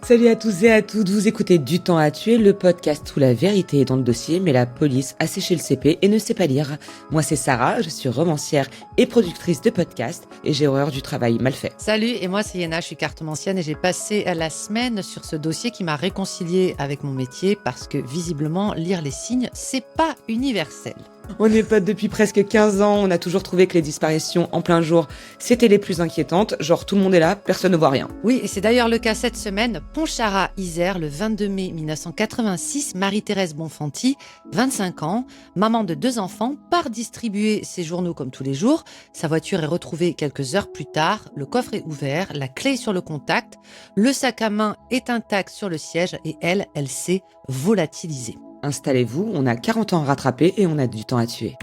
Salut à tous et à toutes, vous écoutez Du temps à tuer, le podcast où la vérité est dans le dossier, mais la police a séché le CP et ne sait pas lire. Moi c'est Sarah, je suis romancière et productrice de podcast et j'ai horreur du travail mal fait. Salut, et moi c'est Yéna, je suis cartomancienne et j'ai passé la semaine sur ce dossier qui m'a réconciliée avec mon métier parce que visiblement lire les signes, c'est pas universel. On est potes depuis presque 15 ans, on a toujours trouvé que les disparitions en plein jour, c'était les plus inquiétantes, genre tout le monde est là, personne ne voit rien. Oui, et c'est d'ailleurs le cas cette semaine. Pontcharrat, Isère, le 22 mai 1986, Marie-Thérèse Bonfanti, 25 ans, maman de 2 enfants, part distribuer ses journaux comme tous les jours. Sa voiture est retrouvée quelques heures plus tard, le coffre est ouvert, la clé est sur le contact, le sac à main est intact sur le siège et elle s'est volatilisée. Installez-vous, on a 40 ans à rattraper et on a du temps à tuer.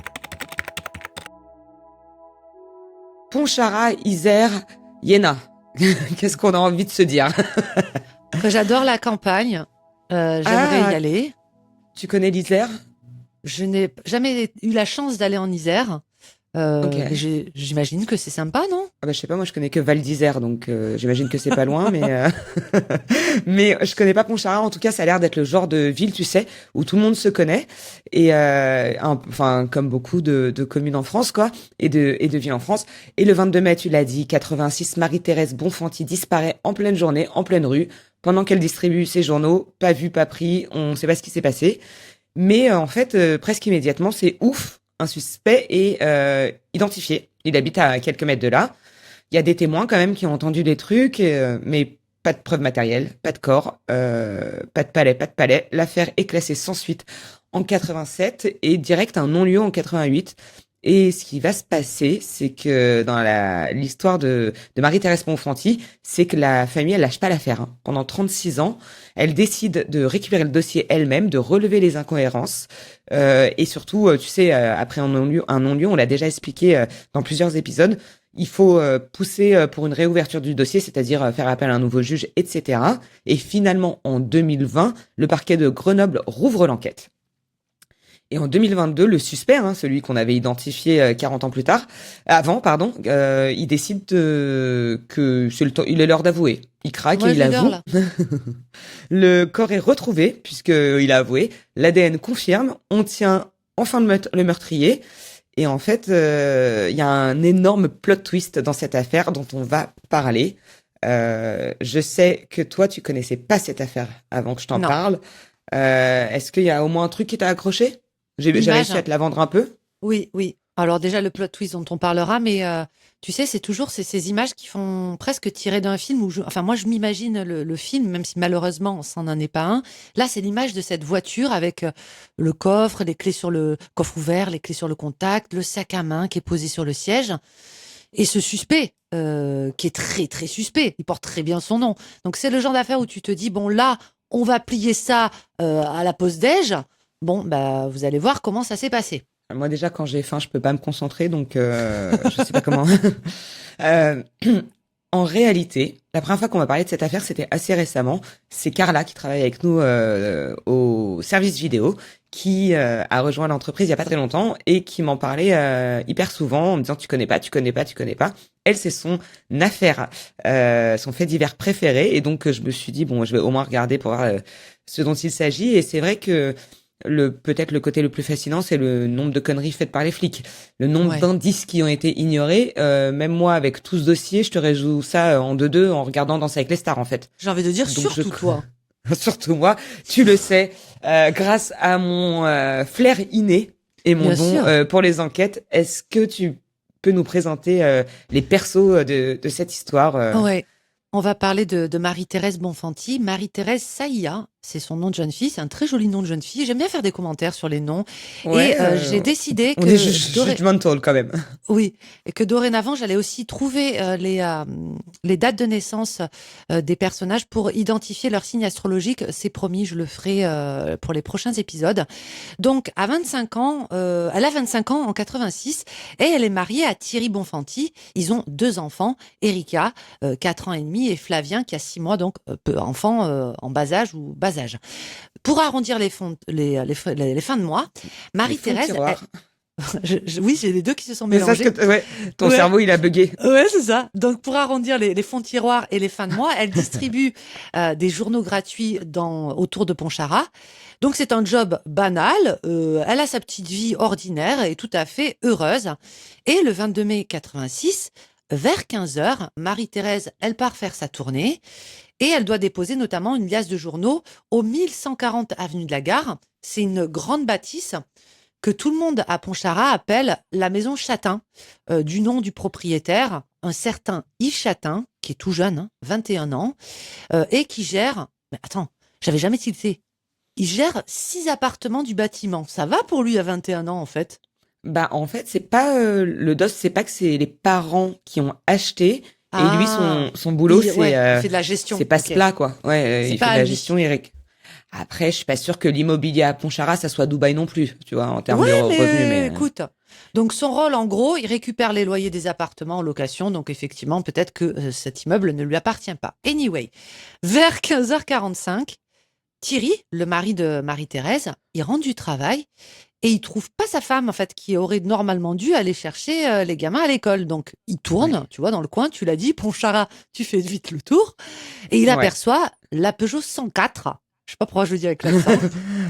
Pontcharrat, Isère, Yéna. Qu'est-ce qu'on a envie de se dire? Que j'adore la campagne, j'aimerais y aller. Tu connais l'Isère? Je n'ai jamais eu la chance d'aller en Isère. Okay. Mais j'imagine que c'est sympa, non? Ah bah, je sais pas, moi je connais que Val d'Isère, donc j'imagine que c'est pas loin, mais je connais pas Pontcharrat. En tout cas, ça a l'air d'être le genre de ville, tu sais, où tout le monde se connaît et enfin comme beaucoup de communes en France, quoi, et de villes en France. Et le 22 mai, tu l'as dit, 86, Marie-Thérèse Bonfanti disparaît en pleine journée, en pleine rue, pendant qu'elle distribue ses journaux, pas vu, pas pris, on sait pas ce qui s'est passé. Mais en fait, presque immédiatement, c'est ouf. Un suspect est identifié. Il habite à quelques mètres de là. Il y a des témoins quand même qui ont entendu des trucs, mais pas de preuves matérielles, pas de corps, pas de palais. L'affaire est classée sans suite en 87 et direct un non-lieu en 88. Et ce qui va se passer, c'est que dans l'histoire de Marie-Thérèse Bonfanti, c'est que la famille, elle lâche pas l'affaire. Hein. Pendant 36 ans, elle décide de récupérer le dossier elle-même, de relever les incohérences. Et surtout, tu sais, après un non-lieu, on l'a déjà expliqué dans plusieurs épisodes, il faut pousser pour une réouverture du dossier, c'est-à-dire faire appel à un nouveau juge, etc. Et finalement, en 2020, le parquet de Grenoble rouvre l'enquête. Et en 2022, le suspect, celui qu'on avait identifié 40 ans plus tard, il décide que il est l'heure d'avouer. Il craque et il avoue. Le corps est retrouvé, puisqu'il a avoué. L'ADN confirme. On tient enfin le meurtrier. Et en fait, il y a un énorme plot twist dans cette affaire dont on va parler. Je sais que toi, tu connaissais pas cette affaire avant que je t'en parle. Est-ce qu'il y a au moins un truc qui t'a accroché? J'ai réussi à te la vendre un peu. Oui. Alors déjà, le plot twist dont on parlera, mais tu sais, c'est toujours ces images qui font presque tirer d'un film. Moi, je m'imagine le film, même si malheureusement, ça n'en est pas un. Là, c'est l'image de cette voiture avec le coffre, les clés sur le coffre ouvert, les clés sur le contact, le sac à main qui est posé sur le siège. Et ce suspect, qui est très, très suspect, il porte très bien son nom. Donc, c'est le genre d'affaire où tu te dis, bon, là, on va plier ça à la pause déj. Bon, bah, vous allez voir comment ça s'est passé. Moi, déjà, quand j'ai faim, je peux pas me concentrer, donc je sais pas comment. En réalité, la première fois qu'on va parler de cette affaire, c'était assez récemment. C'est Carla qui travaille avec nous au service vidéo, qui a rejoint l'entreprise il y a pas très longtemps et qui m'en parlait hyper souvent en me disant tu connais pas. Elle, c'est son affaire, son fait divers préféré, et donc je me suis dit bon, je vais au moins regarder pour voir ce dont il s'agit. Et c'est vrai que peut-être le côté le plus fascinant, c'est le nombre de conneries faites par les flics, le nombre d'indices qui ont été ignorés. Même moi, avec tout ce dossier, je te réjoue ça en 2-2 en regardant Danser avec les stars, en fait. J'ai envie de dire surtout toi. Surtout moi, tu le sais, grâce à mon flair inné et mon don pour les enquêtes. Est-ce que tu peux nous présenter les persos de cette histoire Ouais. On va parler de Marie-Thérèse Bonfanti. Marie-Thérèse Saïa, c'est son nom de jeune fille. C'est un très joli nom de jeune fille. J'aime bien faire des commentaires sur les noms. Ouais, et j'ai décidé que... On est judgmental quand même. Oui, et que dorénavant, j'allais aussi trouver les dates de naissance des personnages pour identifier leur signe astrologique. C'est promis, je le ferai pour les prochains épisodes. Donc, elle a 25 ans en 86 et elle est mariée à Thierry Bonfanti. Ils ont 2 enfants, Erika, 4 ans et demi, et Flavien, qui a 6 mois, donc enfant en bas âge ou bas âge. Pour arrondir les fins de mois, Marie-Thérèse... Oui, j'ai les deux qui se sont Mais ça, mélangés. ouais, ton Ouais. cerveau, il a bugué. Ouais, c'est ça. Donc, pour arrondir les fonds de tiroir et les fins de mois, elle distribue des journaux gratuits autour de Pontcharra. Donc, c'est un job banal. Elle a sa petite vie ordinaire et tout à fait heureuse. Et le 22 mai 86, vers 15 heures, Marie-Thérèse, elle part faire sa tournée et elle doit déposer notamment une liasse de journaux au 1140 avenue de la Gare. C'est une grande bâtisse que tout le monde à Pontcharra appelle la maison Chatin, du nom du propriétaire, un certain Yves Chatin, qui est tout jeune, hein, 21 ans, et qui gère... Mais attends, j'avais jamais tilté. Il gère 6 appartements du bâtiment. Ça va pour lui à 21 ans, en fait. Bah, en fait, c'est pas le DOS, c'est pas que c'est les parents qui ont acheté. Et lui, son boulot, il fait de la gestion. c'est passe-plat, quoi. Ouais, C'est il pas fait de à la lui. gestion, Eric. Après, je suis pas sûre que l'immobilier à Pontcharra, ça soit Dubaï non plus, tu vois, en termes de Ouais, revenus, mais mais écoute. Donc, son rôle, en gros, il récupère les loyers des appartements en location. Donc, effectivement, peut-être que cet immeuble ne lui appartient pas. Anyway, vers 15h45, Thierry, le mari de Marie-Thérèse, il rentre du travail et il trouve pas sa femme, en fait, qui aurait normalement dû aller chercher les gamins à l'école. Donc, il tourne, Ouais. tu vois, dans le coin, tu l'as dit, Pontcharra, tu fais vite le tour. Et il Ouais. aperçoit la Peugeot 104. Je sais pas pourquoi je le dis avec l'accent.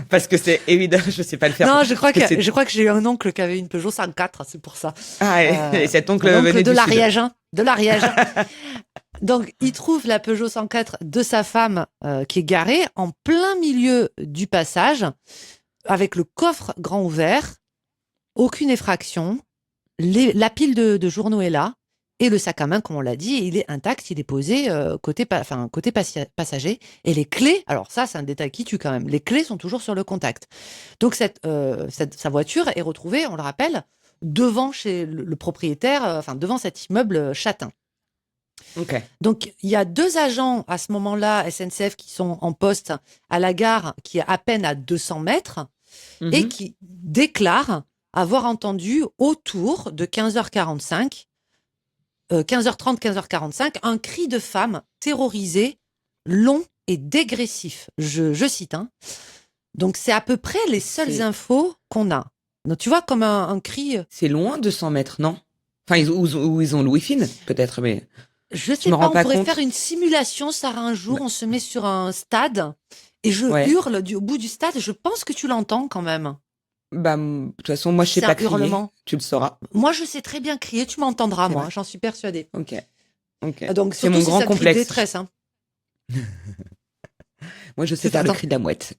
Parce que c'est évident, je sais pas le faire. Non, je crois Parce que que j'ai eu un oncle qui avait une Peugeot 104, c'est pour ça. Ah, et cet oncle Un oncle venait de du Sud. l'Ariège, hein, de l'Ariège. Donc, il trouve la Peugeot 104 de sa femme qui est garée en plein milieu du passage, avec le coffre grand ouvert, aucune effraction, la pile de journaux est là, et le sac à main, comme on l'a dit, il est intact, il est posé côté passager, et les clés, alors ça c'est un détail qui tue quand même, les clés sont toujours sur le contact. Donc sa voiture est retrouvée, on le rappelle, devant chez le propriétaire, devant cet immeuble Chatin. Ok. Donc, il y a 2 agents à ce moment-là, SNCF, qui sont en poste à la gare, qui est à peine à 200 mètres, et Mhm. qui déclarent avoir entendu autour de 15h45, 15h30, 15h45, un cri de femme terrorisée, long et dégressif. Je cite, hein. Donc, c'est à peu près les seules C'est- infos qu'on a. Donc, tu vois, comme un cri... C'est loin de 100 mètres, non? Enfin, ils ont Louis Fine, peut-être, mais Je je sais me pas, rends on pas pourrait compte. faire une simulation, Sarah, un jour, Bah, on se met sur un stade et je ouais. hurle au bout du stade, je pense que tu l'entends quand même. Bah, de toute façon, moi, je sais C'est pas un crier. hurlement. Tu le sauras. Moi, je sais très bien crier, tu m'entendras, C'est moi, vrai. j'en suis persuadée. Ok. Ok. Donc, C'est surtout mon si grand ça crie de complexe. détresse. Hein. Moi, je sais faire le Attends, cri de la mouette.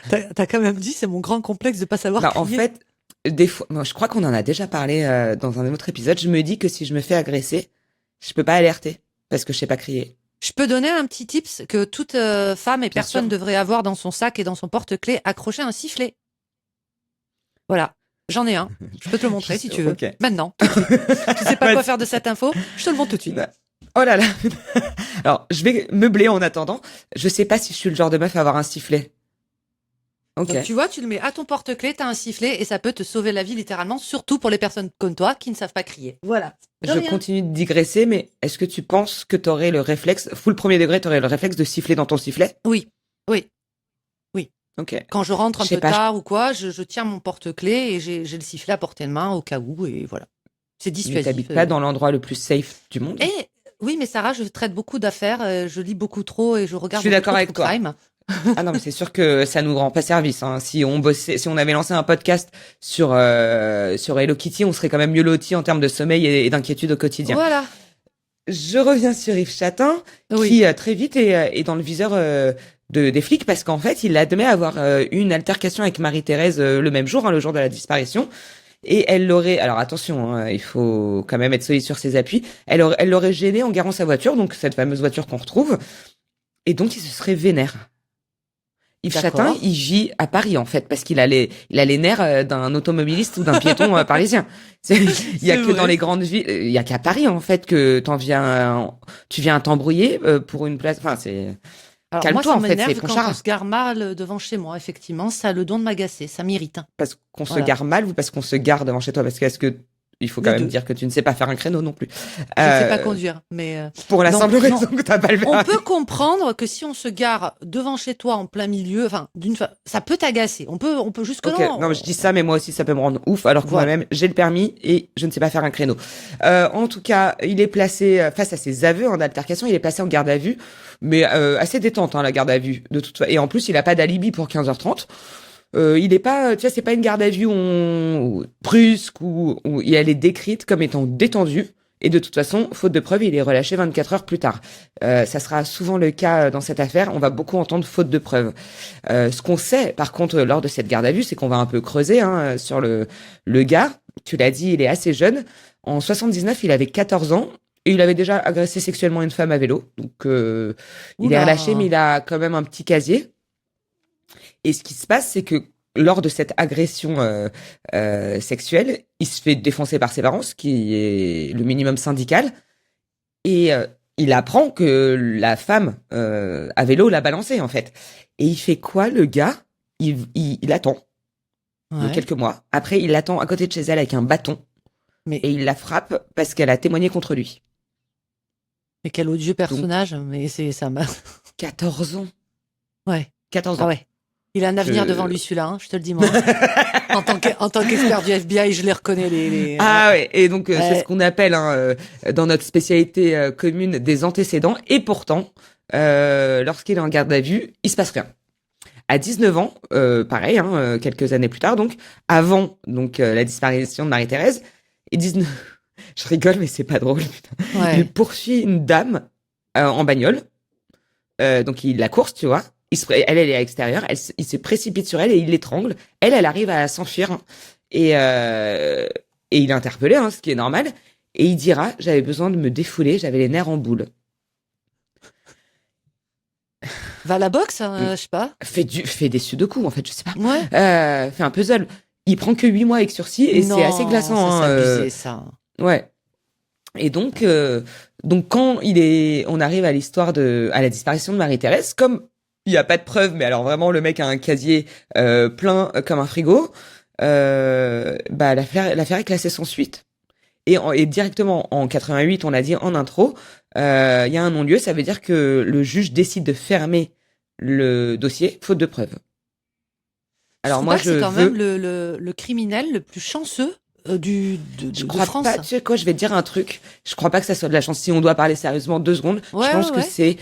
t'as quand même dit, c'est mon grand complexe de pas savoir Bah, en crier. fait, des fois, moi, je crois qu'on en a déjà parlé dans un autre épisode. Je me dis que si je me fais agresser, je peux pas alerter parce que je sais pas crier. Je peux donner un petit tips que toute femme et Bien personne sûr. devrait avoir dans son sac et dans son porte-clés, accrocher un sifflet. Voilà, j'en ai un. Je peux te le montrer si tu veux. Ok. Maintenant, tout de suite. Tu sais pas quoi Vas-y. faire de cette info? Je te le montre tout de suite. Oh là là. Alors, je vais meubler en attendant. Je sais pas si je suis le genre de meuf à avoir un sifflet. Ok. Donc, tu vois, tu le mets à ton porte-clés, t'as un sifflet et ça peut te sauver la vie littéralement, surtout pour les personnes comme toi qui ne savent pas crier. Voilà. De Je rien. continue de digresser, mais est-ce que tu penses que t'aurais le réflexe, full premier degré, t'aurais le réflexe de siffler dans ton sifflet? Oui, oui. Ok. Quand je rentre un Je sais peu pas, tard ou quoi, je tiens mon porte-clés et j'ai le sifflet à portée de main au cas où et voilà. C'est mais dissuasif. t'habites pas dans l'endroit le plus safe du monde? Et oui, mais Sarah, je traite beaucoup d'affaires, je lis beaucoup trop et je regarde Je suis beaucoup d'accord trop avec de toi. crime. Ah non, mais c'est sûr que ça nous rend pas service, hein. Si on bossait, si on avait lancé un podcast sur Hello Kitty, on serait quand même mieux lotis en termes de sommeil et d'inquiétude au quotidien. Voilà. Je reviens sur Yves Chatin, Oui. qui très vite est dans le viseur des flics parce qu'en fait, il admet avoir eu une altercation avec Marie-Thérèse le même jour, hein, le jour de la disparition. Et elle l'aurait, alors attention, hein, il faut quand même être solide sur ses appuis. Elle l'aurait gêné en garant sa voiture, donc cette fameuse voiture qu'on retrouve. Et donc, il se serait vénère. Yves D'accord. Chatin, il vit à Paris en fait parce qu'il a les nerfs d'un automobiliste ou d'un piéton parisien. Il y a C'est que vrai. dans les grandes villes, il y a qu'à Paris en fait que tu viens t'embrouiller pour une place. Enfin, c'est Alors calme-toi, moi, ça en fait, m'énerve c'est quand Pontcharra. on se gare mal devant chez moi. Effectivement, ça a le don de m'agacer, ça m'irrite. Parce qu'on se Voilà. gare mal ou parce qu'on se gare devant chez toi. Parce que est-ce que il faut quand Les même deux. dire que tu ne sais pas faire un créneau non plus. Je ne sais pas Euh, conduire, mais pour la donc, simple non. raison que t'as pas le On permis. peut comprendre que si on se gare devant chez toi en plein milieu, enfin, ça peut t'agacer. On peut jusque-là. Ok, non mais je dis ça, mais moi aussi ça peut me rendre ouf, alors que Voilà. moi-même j'ai le permis et je ne sais pas faire un créneau. En tout cas, il est placé face à ses aveux en altercation, il est placé en garde à vue, mais assez détente la garde à vue de toute façon. Et en plus, il a pas d'alibi pour 15h30. Il est pas, tu vois, c'est pas une garde à vue brusque où elle est décrite comme étant détendue. Et de toute façon, faute de preuve, il est relâché 24 heures plus tard. Ça sera souvent le cas dans cette affaire. On va beaucoup entendre faute de preuve. Ce qu'on sait, par contre, lors de cette garde à vue, c'est qu'on va un peu creuser sur le gars. Tu l'as dit, il est assez jeune. En 79, il avait 14 ans. Et il avait déjà agressé sexuellement une femme à vélo. Donc, il est relâché, mais Oula. il a quand même un petit casier. Et ce qui se passe, c'est que lors de cette agression sexuelle, il se fait défoncer par ses parents, ce qui est le minimum syndical. Et il apprend que la femme à vélo l'a balancé, en fait. Et il fait quoi, le gars? Il attend Ouais. quelques mois. Après, il l'attend à côté de chez elle avec un bâton. Mais, Et il la frappe parce qu'elle a témoigné contre lui. mais quel odieux Donc, personnage. Mais c'est ça. 14 ans. Ouais. 14 Ah ans. ouais. Il a un avenir Je- devant lui, celui-là, hein, je te le dis, moi. En tant qu'expert du FBI, je les reconnais, Ah ouais, et donc c'est ce Ouais. qu'on appelle dans notre spécialité commune des antécédents. Et pourtant, lorsqu'il est en garde à vue, il se passe rien. À 19 ans, pareil, quelques années plus tard, donc avant la disparition de Marie-Thérèse, et 19, je rigole mais c'est pas drôle. Putain. Ouais. Il poursuit une dame en bagnole, donc il la course, tu vois. Elle est à l'extérieur, il se précipite sur elle et il l'étrangle. Elle arrive à s'enfuir et il est interpellé, ce qui est normal. Et il dira, j'avais besoin de me défouler, j'avais les nerfs en boule. Va à la boxe, je sais pas. Fait des sudoku, en fait, je sais pas. Ouais. Fait un puzzle. Il prend que 8 mois avec sursis et c'est assez Non, glaçant. ça c'est abusé, ça. Ouais. Et donc quand on arrive à à la disparition de Marie-Thérèse, comme il y a pas de preuves, mais alors vraiment le mec a un casier plein comme un frigo, l'affaire est classée sans suite. Et directement en 88, on l'a dit en intro, il y a un non-lieu, ça veut dire que le juge décide de fermer le dossier faute de preuves. Je Alors trouve moi pas que c'est quand même le criminel le plus chanceux je de crois France. pas, tu sais quoi, je vais te dire un truc. Je crois pas que ça soit de la chance. Si on doit parler sérieusement 2 secondes, Ouais, je pense ouais, que ouais. c'est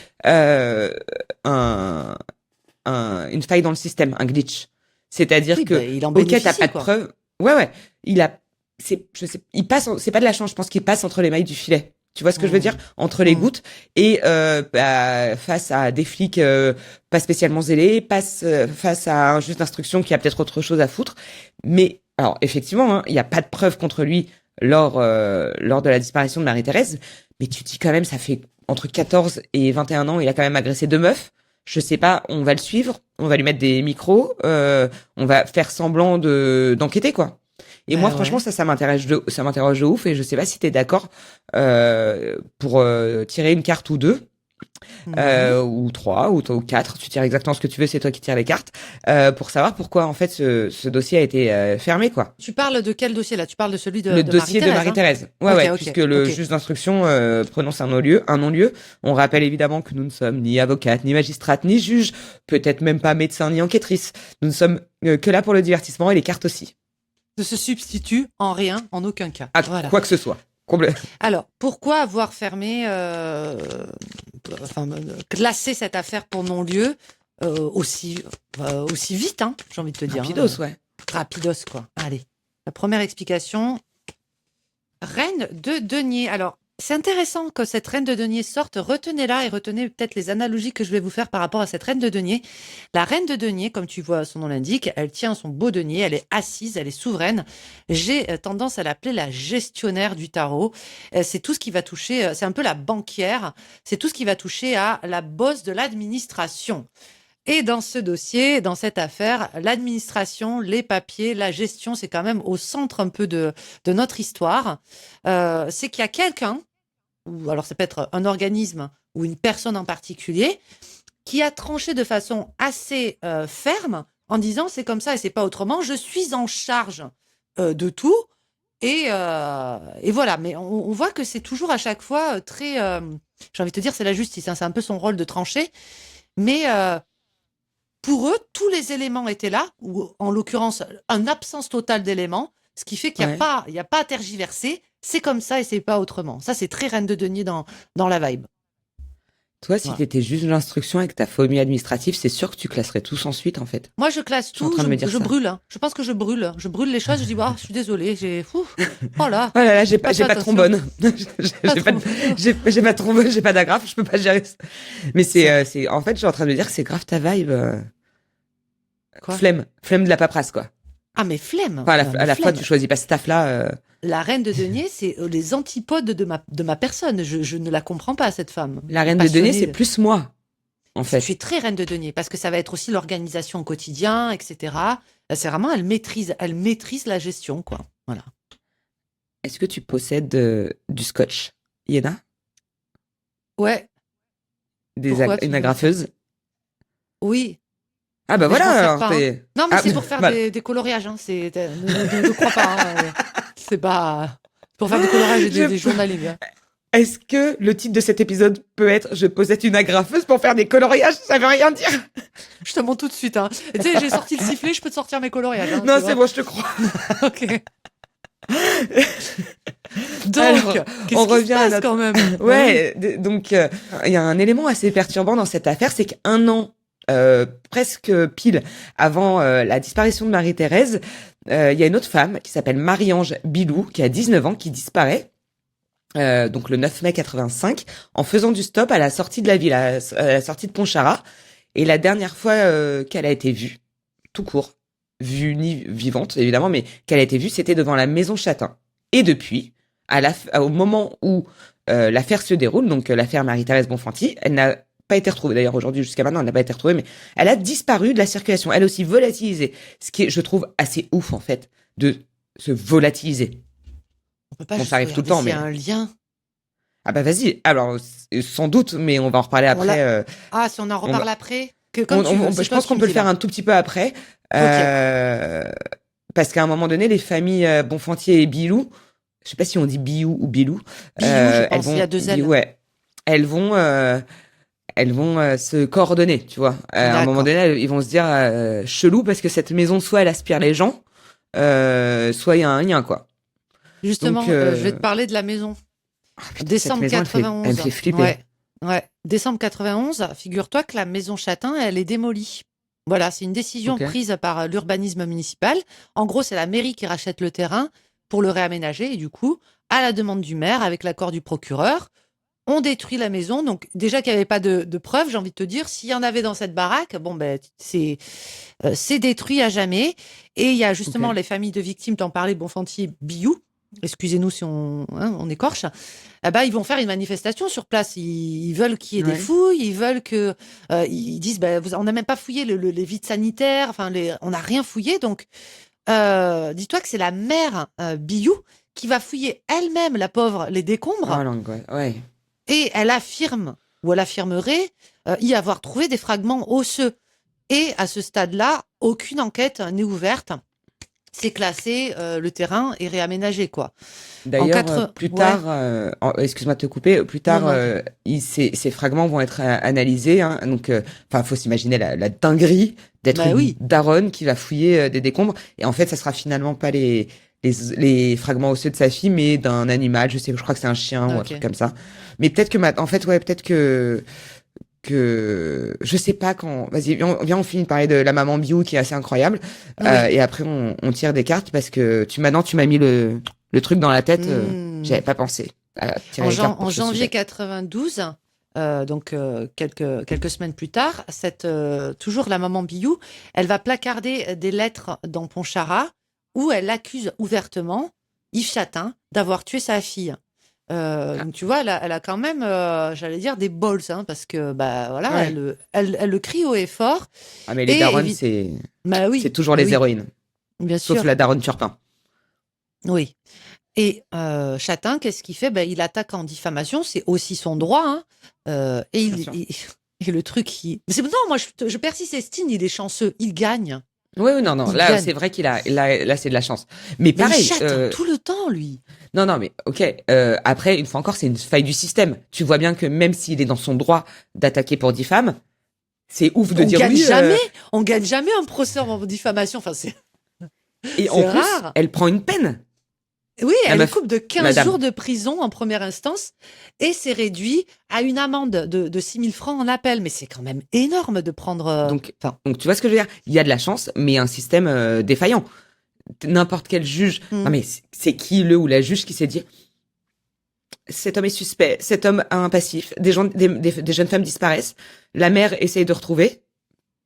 un, une faille dans le système, un glitch. C'est-à-dire Oui, que, bah, il en ok, t'as bénéficie, pas de quoi. preuves. Ouais, il passe, c'est pas de la chance. Je pense qu'il passe entre les mailles du filet. Tu vois ce que je veux dire? Entre les Mmh. gouttes et face à des flics pas spécialement zélés, face à un juge d'instruction qui a peut-être autre chose à foutre. Mais alors effectivement, il y a pas de preuves contre lui lors de la disparition de Marie-Thérèse. Mais tu te dis quand même, ça fait entre 14 et 21 ans, il a quand même agressé 2 meufs. Je sais pas, on va le suivre, on va lui mettre des micros, on va faire semblant d'enquêter quoi. Et moi, franchement, Ouais. ça m'interroge de ouf. Et je sais pas si t'es d'accord pour tirer une carte ou deux, Mhm. ou trois, ou quatre. Tu tires exactement ce que tu veux. C'est toi qui tires les cartes pour savoir pourquoi en fait ce dossier a été fermé, quoi. Tu parles de quel dossier là? Tu parles de celui Le de dossier de Marie-Thérèse, hein? Marie-Thérèse. Ouais, Ok, ouais, ok, puisque le ok. juge d'instruction prononce un non-lieu. On rappelle évidemment que nous ne sommes ni avocate, ni magistrate, ni juge, peut-être même pas médecin, ni enquêtrice. Nous ne sommes que là pour le divertissement et les cartes aussi. Ne se substitue en rien, en aucun cas. À Voilà. quoi que ce soit. Alors, pourquoi avoir fermé, classé cette affaire pour non-lieu aussi vite, hein, j'ai envie de te dire. Rapidos, ouais. Rapidos, quoi. Allez. La première explication. Reine de denier. Alors, c'est intéressant que cette reine de denier sorte. Retenez-la et retenez peut-être les analogies que je vais vous faire par rapport à cette reine de denier. La reine de denier, comme tu vois, son nom l'indique, elle tient son beau denier, elle est assise, elle est souveraine. J'ai tendance à l'appeler la gestionnaire du tarot. C'est tout ce qui va toucher, c'est un peu la banquière, c'est tout ce qui va toucher à la bosse de l'administration. Et dans ce dossier, dans cette affaire, l'administration, les papiers, la gestion, c'est quand même au centre un peu de notre histoire. C'est qu'il y a quelqu'un, ou alors ça peut être un organisme ou une personne en particulier, qui a tranché de façon assez ferme en disant c'est comme ça et c'est pas autrement, je suis en charge de tout Et voilà. Mais on voit que c'est toujours à chaque fois très. J'ai envie de te dire, c'est la justice. Hein, c'est un peu son rôle de trancher. Mais pour eux, tous les éléments étaient là, ou en l'occurrence, une absence totale d'éléments, ce qui fait qu'il n'y a Ouais. pas, il y a pas à tergiverser. C'est comme ça et c'est pas autrement. Ça, c'est très Reine de denier dans la vibe. Toi, si Voilà. t'étais juge d'instruction avec ta phobie administrative, c'est sûr que tu classerais tout sans suite, en fait. Moi, je classe Je suis en tout, train de me dire je ça. brûle. Hein. Je pense que je brûle. Je brûle les choses. Je dis, je suis désolée. Oh là, Oh là là, j'ai pas fait j'ai pas de attention. trombone. Pas J'ai pas trop. j'ai pas de trombone, j'ai pas d'agrafe, je peux pas gérer ça. Mais en fait, je suis en train de me dire que c'est grave ta vibe, Quoi? flemme de la paperasse, quoi. Ah, mais flemme. Enfin, Non, mais à la fois, flemme. tu choisis pas ce taf-là, La reine de denier, c'est les antipodes de ma personne. Je ne la comprends pas, cette femme. la reine de denier, c'est Passionnée. plus moi, en Je suis fait. très reine de denier parce que ça va être aussi l'organisation au quotidien, etc. Là, c'est vraiment, elle maîtrise la gestion, quoi. Voilà. Est-ce que tu possèdes du scotch, Iena? Ouais. Pourquoi Une tu... agrafeuse? Oui. Ah bah Mais je voilà, m'en sers alors pas. Hein. t'es... Non, mais Ah, c'est pour faire voilà. des coloriages. Hein. Ne crois pas. Hein. C'est pas pour faire des coloriages et Je des journaling. Hein. Est-ce que le titre de cet épisode peut être Je possède une agrafeuse pour faire des coloriages? Ça veut rien dire. Je te montre tout de suite. Hein. Tu sais, j'ai sorti le sifflet, je peux te sortir mes coloriages. Hein, Non, tu c'est vois. bon, je te crois. Ok. Donc, Alors, qu'est-ce on qui se revient à passe notre... quand même? Ouais, donc il y a un élément assez perturbant dans cette affaire, c'est qu'un an, presque pile avant la disparition de Marie-Thérèse, il y a une autre femme qui s'appelle Marie-Ange Bilou, qui a 19 ans, qui disparaît. Donc le 9 mai 85, en faisant du stop à la sortie de la ville, à la sortie de Pontcharrat. Et la dernière fois qu'elle a été vue, tout court, vue ni vivante évidemment, mais qu'elle a été vue, c'était devant la maison Châtain. Et depuis, au moment où l'affaire se déroule, donc l'affaire Marie-Thérèse Bonfanti, elle n'a pas été retrouvée. D'ailleurs aujourd'hui jusqu'à maintenant, elle n'a pas été retrouvée, mais elle a disparu de la circulation. Elle aussi volatilisée, ce qui est, je trouve, assez ouf en fait, de se volatiliser. On peut pas Bon, juste ça arrive tout le regarder temps, s'il y mais a un lien. ah bah vas-y. Alors sans doute, mais on va en reparler On l'a- après. Ah, si on en On reparle va, après, que comme tu veux. C'est je toi pense qui qu'on me peut le dis faire là. un tout petit peu après, Ok. euh, parce qu'à un moment donné, les familles Bonfanti et Bilou, je sais pas si on dit Biou ou Bilou, Biou, je elles pense. Il y vont, a deux L. ouais, elles vont, elles vont se coordonner, tu vois. À un moment D'accord. donné, ils vont se dire chelou parce que cette maison, soit elle aspire les gens, soit il y a un lien, quoi. Donc, Justement, je vais te parler de la maison. ah, putain, cette Décembre maison, elle me 91. fait flipper. Ouais. Ouais. Décembre 91, figure-toi que la maison Châtain, elle est démolie. Voilà, c'est une décision Ok. prise par l'urbanisme municipal. En gros, c'est la mairie qui rachète le terrain pour le réaménager et du coup, à la demande du maire, avec l'accord du procureur, on détruit la maison. Donc déjà qu'il n'y avait pas de preuves, j'ai envie de te dire, s'il y en avait dans cette baraque, bon ben c'est détruit à jamais. Et il y a Ok. justement les familles de victimes, t'en parlais, Bonfanti, Biou. Excusez-nous si on écorche. Ah bah, ils vont faire une manifestation sur place. Ils veulent qu'il y ait des Ouais. fouilles. Ils veulent que ils disent bah, on n'a même pas fouillé les vides sanitaires. Enfin, on n'a rien fouillé. Donc, dis-toi que c'est la mère Biou qui va fouiller elle-même, la pauvre, les décombres. Oh l'angoisse. Ouais. Et elle affirme, ou elle affirmerait, y avoir trouvé des fragments osseux. Et à ce stade-là, aucune enquête n'est ouverte. C'est classé, le terrain est réaménagé, quoi. En D'ailleurs, plus Ouais, tard, excuse-moi de te couper, plus non, tard, non. ces fragments vont être analysés. Hein, donc, enfin, faut s'imaginer la dinguerie d'être Bah une oui, daronne qui va fouiller des décombres. Et en fait, ça sera finalement pas les fragments osseux de sa fille, mais d'un animal. Je crois que c'est un chien ou un truc ok. comme ça. Mais peut-être que, en fait, ouais, peut-être que je sais pas quand. Vas-y, viens, on finit de parler de la maman Biou qui est assez incroyable. Oui. Et après, on tire des cartes parce que maintenant, tu m'as mis le truc dans la tête. Hmm. J'avais pas pensé à tirer les cartes En pour ce janvier sujet. 92, donc quelques semaines plus tard, toujours la maman Biou, elle va placarder des lettres dans Pontcharrat où elle accuse ouvertement Yves Châtain d'avoir tué sa fille. Ah, Donc tu vois, elle a quand même, j'allais dire, des balls, hein, parce que bah voilà, ouais. elle le crie haut et fort. Ah, mais les Et daronnes, c'est oui, toujours bah les oui, héroïnes. bien Sauf sûr, la daronne Turpin. oui. Et Châtain, qu'est-ce qu'il fait? Ben, il attaque en diffamation, c'est aussi son droit. Hein. Et, Bien sûr. et le truc, non, moi je persiste, Estine, il est chanceux, il gagne. Oui, oui, non, non. Il Là, gagne. c'est vrai là, c'est de la chance. Mais Mais il pareil, chatte tout le temps, lui. non, non, mais ok. Après, une fois encore, c'est une faille du système. Tu vois bien que même s'il est dans son droit d'attaquer pour diffame, c'est ouf de On dire gagne oui. jamais. On gagne jamais un procès en diffamation. Enfin, Et en c'est plus, rare. elle prend une peine. Oui, La elle meuf, coupe de 15 madame. jours de prison en première instance et c'est réduit à une amende de 6 000 francs en appel. Mais c'est quand même énorme de prendre. Donc, Enfin, donc, tu vois ce que je veux dire? Il y a de la chance, mais un système défaillant. N'importe quel juge. Non, mais c'est qui le ou la juge qui s'est dit cet homme est suspect, cet homme a un passif, des jeunes femmes disparaissent, la mère essaye de retrouver.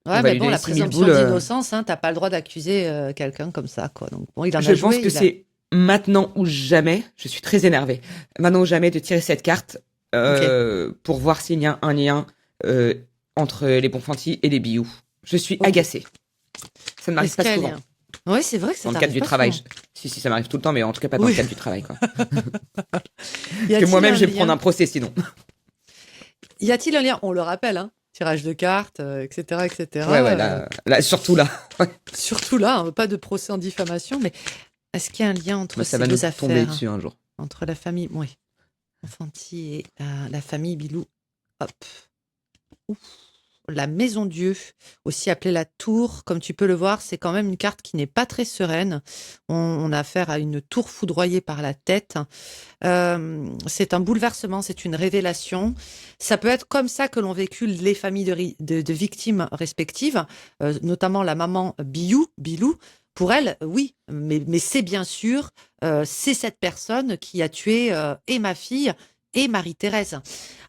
On ouais, va mais lui bon, donner la 6 000 présomption boules. d'innocence, hein, t'as pas le droit d'accuser quelqu'un comme ça, quoi. Donc bon, il en Je a pense joué. que c'est maintenant ou jamais. Je suis très énervée. Maintenant ou jamais de tirer cette carte pour voir s'il y a un lien entre les Bonfanti et les Biou. Je suis agacée. Ça ne m'arrive pas souvent. Oui, c'est vrai que ça Dans le t'arrive cadre du pas travail. souvent. Si, ça m'arrive tout le temps, mais en tout cas pas dans le cadre du travail, quoi. Y Parce que moi-même, je vais lien prendre un procès sinon. Y a-t-il un lien? On le rappelle, hein. Tirage de cartes, etc., etc. Ouais, là, surtout là. Surtout là, hein, pas de procès en diffamation, mais est-ce qu'il y a un lien entre Ça ces va nous deux tomber affaires? dessus un jour. Entre la famille, oui, Bonfanti et la famille Bilou. Hop. Ouf. La Maison Dieu, aussi appelée la Tour, comme tu peux le voir, c'est quand même une carte qui n'est pas très sereine. On a affaire à une tour foudroyée par la tête. C'est un bouleversement, c'est une révélation. Ça peut être comme ça que l'ont vécu les familles de victimes respectives, notamment la maman Bilou. Pour elle, oui, mais c'est bien sûr, c'est cette personne qui a tué et ma fille et Marie-Thérèse.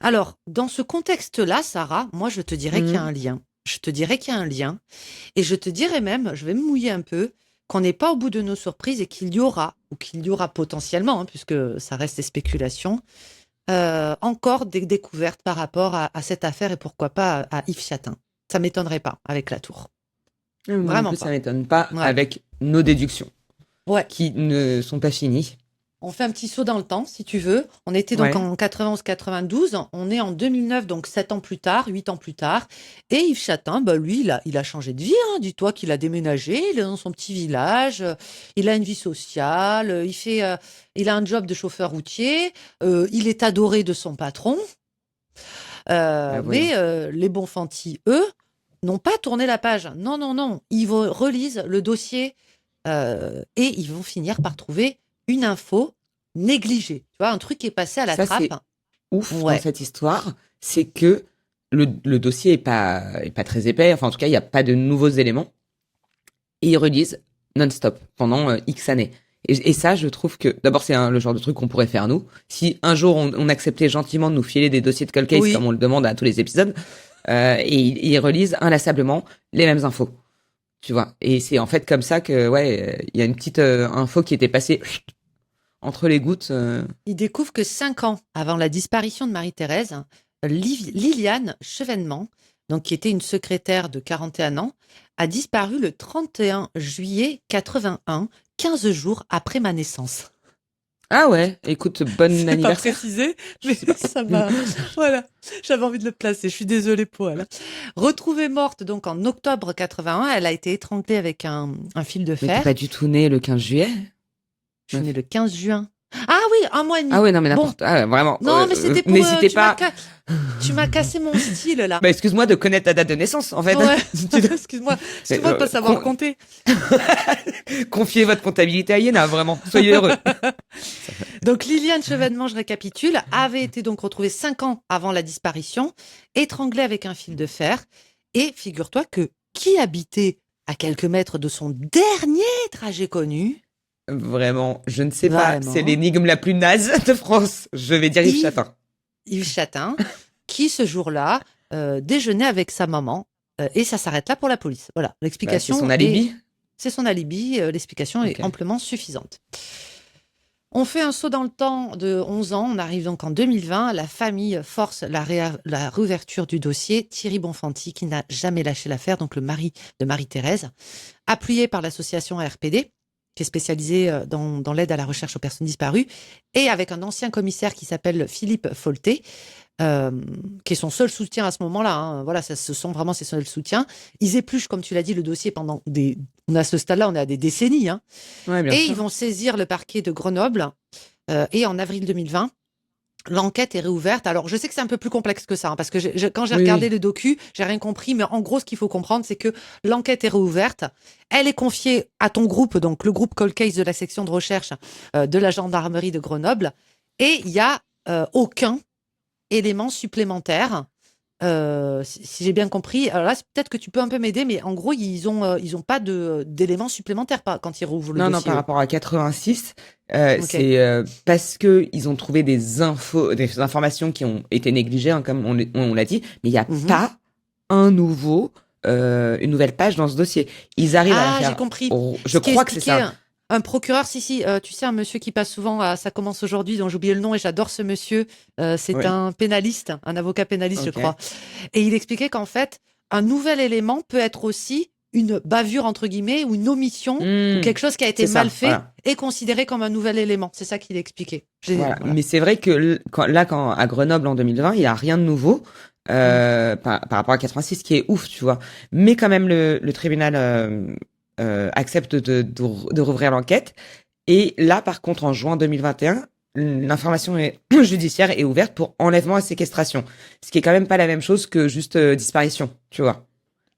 Alors, dans ce contexte-là, Sarah, moi, je te dirais qu'il y a un lien. Je te dirais qu'il y a un lien. Et je te dirais même, je vais me mouiller un peu, qu'on n'est pas au bout de nos surprises et qu'il y aura, ou qu'il y aura potentiellement, hein, puisque ça reste des spéculations, encore des découvertes par rapport à cette affaire et pourquoi pas à Yves Chatin. Ça m'étonnerait pas avec la tour. Vraiment pas. Ça m'étonne pas Ouais. avec nos déductions. Ouais. Qui ne sont pas finies. On fait un petit saut dans le temps, si tu veux. On était donc en 91-92. On est en 2009, donc 7 ans plus tard, 8 ans plus tard. Et Yves Chatin, bah lui, il a changé de vie. Hein. Dis-toi qu'il a déménagé. Il est dans son petit village. Il a une vie sociale. Il a un job de chauffeur routier. Il est adoré de son patron. Mais les Bonfanti, eux, n'ont pas tourné la page. Non, non, non. Ils relisent le dossier et ils vont finir par trouver une info négligée. Tu vois, un truc qui est passé à la trappe. C'est ouf dans cette histoire, c'est que le dossier est pas très épais. Enfin, en tout cas, il n'y a pas de nouveaux éléments. Et ils relisent non-stop pendant X années. Et ça, je trouve que, d'abord, c'est le genre de truc qu'on pourrait faire nous. Si un jour on acceptait gentiment de nous filer des dossiers de cold case comme on le demande à tous les épisodes, et ils relisent inlassablement les mêmes infos. Tu vois. Et c'est en fait comme ça que, il y a une petite info qui était passée entre les gouttes. Ils découvrent que 5 ans avant la disparition de Marie-Thérèse, Liliane Chevènement, donc qui était une secrétaire de 41 ans, a disparu le 31 juillet 81, 15 jours après ma naissance. Ah ouais, écoute, bon anniversaire. Pas précisé, mais ça m'a... Voilà, j'avais envie de le placer, je suis désolée pour elle. Retrouvée morte donc en octobre 81, elle a été étranglée avec un fil de fer. Mais t'es pas du tout née le 15 juillet? Je suis née le 15 juin. Ah oui, un mois et demi. Ah ouais, non mais n'importe. Ah, vraiment. Non, mais c'était pour... N'hésitez pas. Tu m'as cassé mon style, là. Bah, excuse-moi de connaître ta date de naissance, en fait. Ouais, excuse-moi de pas savoir compter. Confiez votre comptabilité à Iéna, vraiment. Soyez heureux. Donc, Liliane Chevènement, je récapitule, avait été donc retrouvée 5 ans avant la disparition, étranglée avec un fil de fer. Et figure-toi que qui habitait à quelques mètres de son dernier trajet connu? Vraiment, je ne sais pas. C'est l'énigme la plus naze de France. Je vais dire Yves Chatin. Yves Chatin, qui ce jour-là déjeunait avec sa maman. Et ça s'arrête là pour la police. Voilà, l'explication. C'est son alibi. C'est son alibi. L'explication est amplement suffisante. On fait un saut dans le temps de 11 ans. On arrive donc en 2020. La famille force la réouverture du dossier. Thierry Bonfanti, qui n'a jamais lâché l'affaire, donc le mari de Marie-Thérèse, appuyé par l'association RPD, qui est spécialisé dans l'aide à la recherche aux personnes disparues, et avec un ancien commissaire qui s'appelle Philippe Folté, qui est son seul soutien à ce moment-là. Hein. Voilà, ce sont vraiment ses seuls soutiens. Ils épluchent, comme tu l'as dit, le dossier pendant on est à ce stade-là, on est à des décennies. Hein. Ouais, bien Et sûr. ils vont saisir le parquet de Grenoble. Et en avril 2020, l'enquête est réouverte. Alors, je sais que c'est un peu plus complexe que ça, hein, parce que quand j'ai Oui, regardé oui. le docu, j'ai rien compris. Mais en gros, ce qu'il faut comprendre, c'est que l'enquête est réouverte. Elle est confiée à ton groupe, donc le groupe Cold Case de la section de recherche de la gendarmerie de Grenoble. Et il y a aucun élément supplémentaire. Si j'ai bien compris, alors là, peut-être que tu peux un peu m'aider, mais en gros, ils ont pas d'éléments supplémentaires quand ils rouvrent le Non, dossier, par eux. rapport à 86, Ok. c'est parce que ils ont trouvé des informations qui ont été négligées, hein, comme on l'a dit, mais il n'y a Mhm. pas une nouvelle page dans ce dossier. Ils arrivent à la Ah, j'ai faire. compris. Je Ce qui est crois que c'est expliqué, ça. un procureur, si, tu sais, un monsieur qui passe souvent à Ça commence aujourd'hui, dont j'ai oublié le nom, et j'adore ce monsieur. C'est Oui. un pénaliste, un avocat pénaliste, je Ok. crois. Et il expliquait qu'en fait, un nouvel élément peut être aussi une bavure, entre guillemets, ou une omission, ou Hmm, quelque chose qui a été c'est mal ça. fait, Voilà. et considéré comme un nouvel élément. C'est ça qu'il expliquait. Voilà. Voilà. Mais c'est vrai que quand à Grenoble en 2020, il y a rien de nouveau Mm. par rapport à 86, ce qui est ouf, tu vois. Mais quand même, le tribunal accepte de rouvrir l'enquête. Et là, par contre, en juin 2021, l'information judiciaire est ouverte pour enlèvement et séquestration. Ce qui est quand même pas la même chose que juste disparition, tu vois.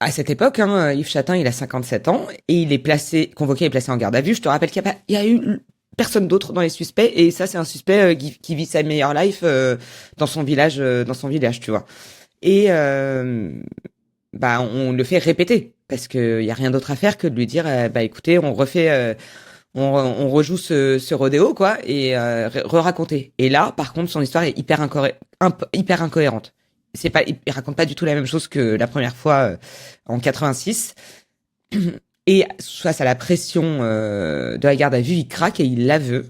À cette époque, hein, Yves Chatin, il a 57 ans et il est convoqué et placé en garde à vue. Je te rappelle il y a eu personne d'autre dans les suspects et ça, c'est un suspect qui vit sa meilleure life dans son village, tu vois. Et bah, on le fait répéter parce que il y a rien d'autre à faire que de lui dire, bah écoutez, on rejoue ce rodéo, quoi, et re-raconter. Et là, par contre, son histoire est hyper incohérente. Il raconte pas du tout la même chose que la première fois en 86. Et face à la pression de la garde à vue, il craque et il avoue,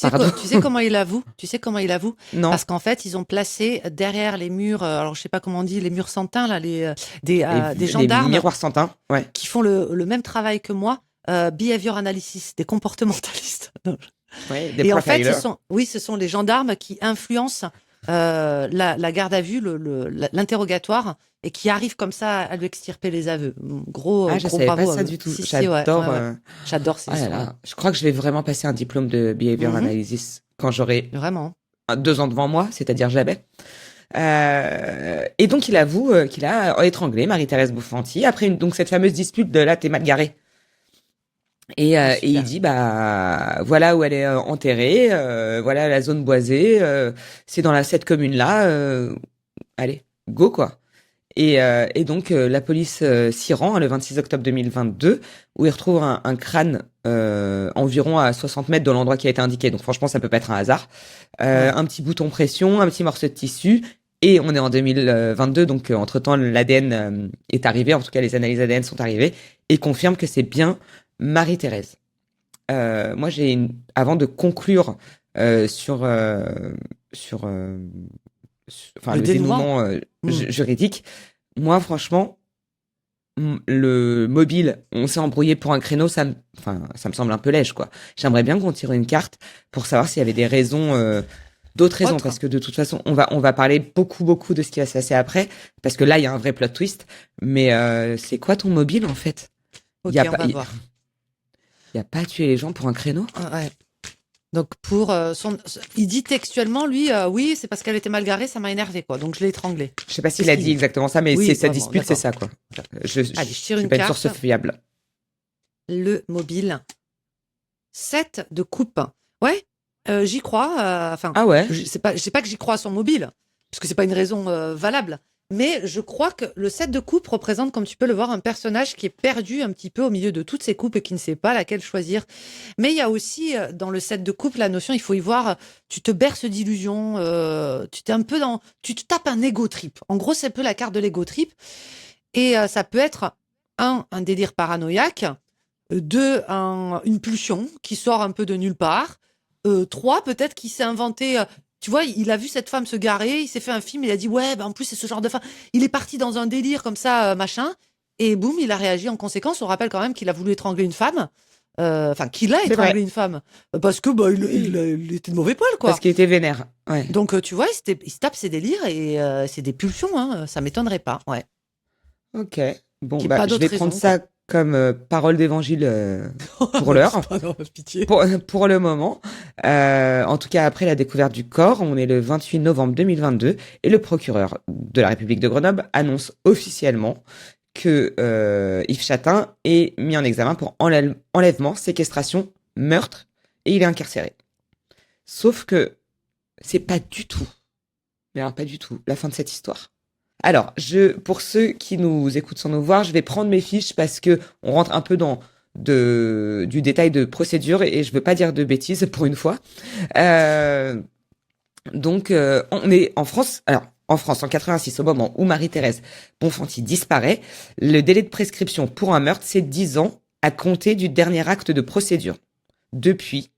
pardon. Tu sais comment il avoue? Tu sais comment il avoue? Non, Parce qu'en fait, ils ont placé derrière les murs, alors je sais pas comment on dit, les murs santins, là, des les gendarmes miroirs Santin, ouais, qui font le même travail que moi, behavior analysis, des comportementalistes. ouais, des Et en fait, profilers. ce sont les gendarmes qui influencent la garde à vue, l'interrogatoire, et qui arrivent comme ça à lui extirper les aveux. Ah, je Gros savais pas bravo à ça eux. du tout. Si, ouais, ouais, J'adore. ouais. J'adore Oh là ouais. là, je crois que je vais vraiment passer un diplôme de behavior Mhm, analysis quand j'aurai vraiment. 2 ans devant moi, c'est-à-dire jamais. Et donc il avoue qu'il a étranglé Marie-Thérèse Bouffanti après donc cette fameuse dispute de là t'es mal garé. Ah, Et il super. dit bah voilà où elle est enterrée, voilà la zone boisée, c'est dans cette commune là, allez go quoi. Et donc la police s'y rend hein, le 26 octobre 2022 où il retrouve un crâne environ à 60 mètres de l'endroit qui a été indiqué. Donc franchement ça peut pas être un hasard. Ouais. Un petit bouton pression, un petit morceau de tissu. Et on est en 2022, donc entre-temps l'ADN est arrivé, en tout cas les analyses ADN sont arrivées et confirment que c'est bien Marie-Thérèse. Moi avant de conclure sur sur enfin Le le dénouement. dénouement Hmm. juridique, moi franchement le mobile, on s'est embrouillé pour un créneau, ça me semble un peu lèche, quoi. J'aimerais bien qu'on tire une carte pour savoir s'il y avait des raisons, d'autres raisons, Autre. parce que de toute façon, on va parler beaucoup de ce qui va se passer après, parce que là, il y a un vrai plot twist. Mais c'est quoi ton mobile, en fait? Il Ok, y a on pas, va voir. il y a pas tué les gens pour un créneau? Ouais. Donc il dit textuellement, lui, oui, c'est parce qu'elle était mal garée, ça m'a énervé, quoi. Donc je l'ai étranglée. Je sais pas C'est s'il ce a qu'il dit dit. exactement ça, mais c'est Oui, sa vraiment, dispute, c'est d'accord. ça, quoi. Je Allez, je tire suis une pas une carte. source fiable. Le mobile. 7 de coupe. Ouais, j'y crois. Enfin, Ah ouais? je sais pas que j'y crois à son mobile, parce que c'est pas une raison valable. Mais je crois que le 7 de coupe représente, comme tu peux le voir, un personnage qui est perdu un petit peu au milieu de toutes ces coupes et qui ne sait pas laquelle choisir. Mais il y a aussi dans le 7 de coupe la notion, il faut y voir, tu te berces d'illusions, tu te tapes un ego trip. En gros, c'est un peu la carte de l'ego trip. Et ça peut être un délire paranoïaque, deux, une pulsion qui sort un peu de nulle part, trois, peut-être qu'il s'est inventé. Tu vois, il a vu cette femme se garer, il s'est fait un film, il a dit ouais, bah en plus c'est ce genre de femme. Il est parti dans un délire comme ça, machin, et boum, il a réagi en conséquence. On rappelle quand même qu'il a voulu étrangler une femme. enfin, qu'il a C'est vrai. étranglé une femme. Parce que, il était de mauvais poil, quoi. Parce qu'il était vénère. Ouais. Donc, tu vois, il se tape ses délires et c'est des pulsions, hein. Ça m'étonnerait pas, ouais. Ok. Bon, Qu'il n'y ait pas je d'autre vais prendre raison, quoi. ça comme parole d'évangile pour l'heure. Non, pitié. Pour le moment. En tout cas, après la découverte du corps, on est le 28 novembre 2022 et le procureur de la République de Grenoble annonce officiellement que Yves Chatin est mis en examen pour enlèvement, séquestration, meurtre et il est incarcéré. Sauf que c'est pas du tout, mais alors pas du tout, la fin de cette histoire. Alors, pour ceux qui nous écoutent sans nous voir, je vais prendre mes fiches parce que on rentre un peu dans du détail de procédure et je veux pas dire de bêtises pour une fois. Euh, on est en France. Alors, en France, en 86, au moment où Marie-Thérèse Bonfanti disparaît, le délai de prescription pour un meurtre, c'est 10 ans à compter du dernier acte de procédure. Depuis,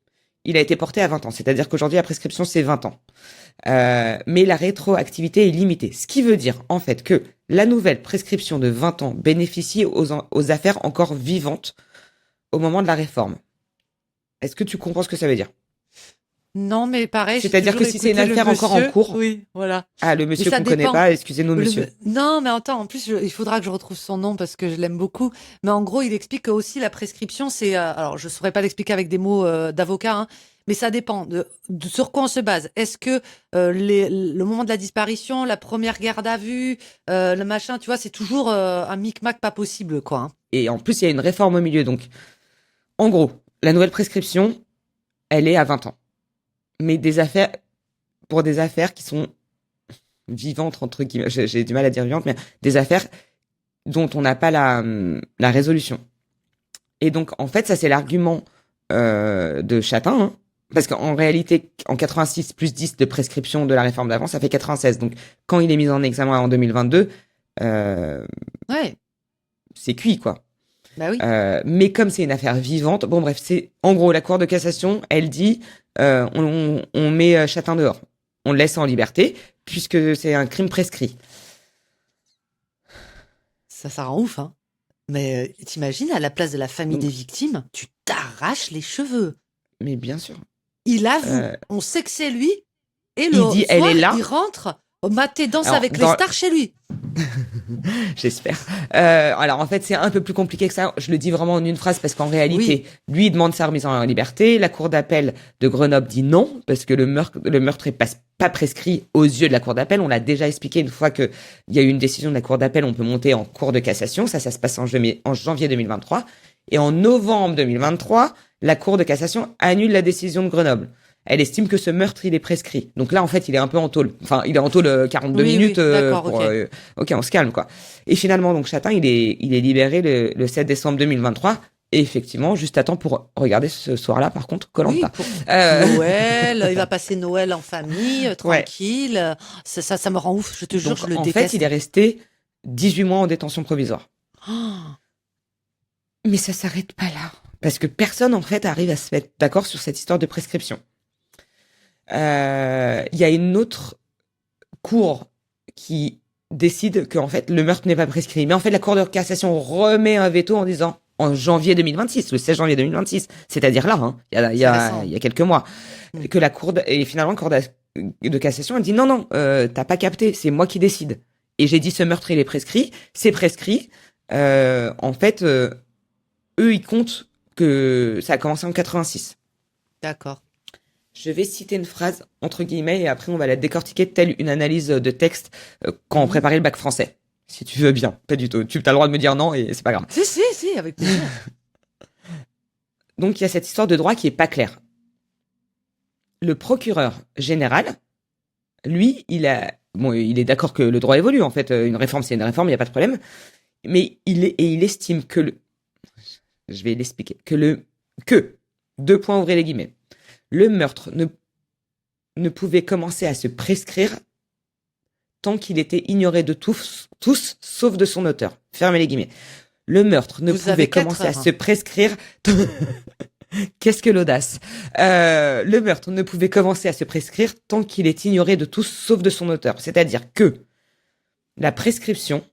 il a été porté à 20 ans. C'est-à-dire qu'aujourd'hui, la prescription, c'est 20 ans. Mais la rétroactivité est limitée. Ce qui veut dire, en fait, que la nouvelle prescription de 20 ans bénéficie aux affaires encore vivantes au moment de la réforme. Est-ce que tu comprends ce que ça veut dire? Non, mais pareil, j'ai C'est-à-dire toujours que si c'est une écouté le affaire encore en monsieur. cours, Oui, voilà. le Mais monsieur ça qu'on connaît dépend. pas, excusez-nous monsieur. Non, mais attends, en plus, il faudra que je retrouve son nom parce que je l'aime beaucoup. Mais en gros, il explique que aussi la prescription, c'est, alors je saurais pas l'expliquer avec des mots d'avocat, hein, mais ça dépend de sur quoi on se base. Est-ce que le moment de la disparition, la première garde à vue, le machin, tu vois, c'est toujours un micmac pas possible, quoi, hein. Et en plus, il y a une réforme au milieu. Donc, en gros, la nouvelle prescription, elle est à 20 ans. Mais pour des affaires qui sont vivantes, entre guillemets, j'ai du mal à dire vivantes, mais des affaires dont on n'a pas la résolution. Et donc, en fait, ça, c'est l'argument de Chatin, hein, parce qu'en réalité, en 86 plus 10 de prescription de la réforme d'avant, ça fait 96. Donc, quand il est mis en examen en 2022, Ouais, c'est cuit, quoi. bah oui. Mais comme c'est une affaire vivante, bon bref, c'est en gros la Cour de cassation, elle dit on met Chatin dehors, on le laisse en liberté puisque c'est un crime prescrit. Ça rend ouf, hein. Mais t'imagines, à la place de la famille Donc, des victimes, tu t'arraches les cheveux. mais bien sûr. Il avoue, Euh, on sait que c'est lui, et le il dit elle soir, est là. il rentre, mater danse Alors, avec les stars chez lui. J'espère. Alors en fait, c'est un peu plus compliqué que ça. Je le dis vraiment en une phrase parce qu'en réalité, Oui, lui il demande sa remise en liberté. La cour d'appel de Grenoble dit non parce que le meurtre est pas prescrit aux yeux de la cour d'appel. On l'a déjà expliqué une fois que il y a eu une décision de la cour d'appel, on peut monter en cour de cassation. Ça se passe en janvier 2023. Et en novembre 2023, la cour de cassation annule la décision de Grenoble. Elle estime que ce meurtre, il est prescrit. Donc là, en fait, il est un peu en tôle. Enfin, il est en tôle 42 oui, minutes. d'accord, ok. Ok, on se calme, quoi. Et finalement, donc, Chatin, il est libéré le 7 décembre 2023. Et effectivement, juste à temps pour regarder ce soir-là, par contre, koh Oui, pour Noël, il va passer Noël en famille, Ouais. tranquille. Ça me rend ouf, je te jure, Donc, je le en déteste. fait, il est resté 18 mois en détention provisoire. Oh, Mais ça s'arrête pas là. Parce que personne, en fait, arrive à se mettre d'accord sur cette histoire de prescription. Il y a une autre cour qui décide que en fait le meurtre n'est pas prescrit. Mais en fait la Cour de cassation remet un veto en disant en janvier 2026, le 16 janvier 2026, c'est-à-dire là, hein, c'est récent. il y a quelques mois, Mm. que et finalement la Cour de cassation elle dit non non, t'as pas capté, c'est moi qui décide. Et j'ai dit ce meurtre il est prescrit, c'est prescrit. En fait, eux ils comptent que ça a commencé en 86. D'accord. Je vais citer une phrase entre guillemets et après on va la décortiquer telle une analyse de texte quand on Mhm. préparait le bac français. Si tu veux bien, pas du tout. Tu as le droit de me dire non et c'est pas grave. Si, avec plaisir. Donc il y a cette histoire de droit qui est pas claire. Le procureur général, lui, il est d'accord que le droit évolue en fait. Une réforme c'est une réforme, il y a pas de problème. Mais il estime que je vais l'expliquer, que deux points ouvrez les guillemets. Le meurtre ne pouvait commencer à se prescrire tant qu'il était ignoré de tous, sauf de son auteur. Fermez les guillemets. Le meurtre ne Vous pouvait avez 4 commencer à heures. se prescrire. Qu'est-ce que l'audace? Le meurtre ne pouvait commencer à se prescrire tant qu'il est ignoré de tous, sauf de son auteur. C'est-à-dire que la prescription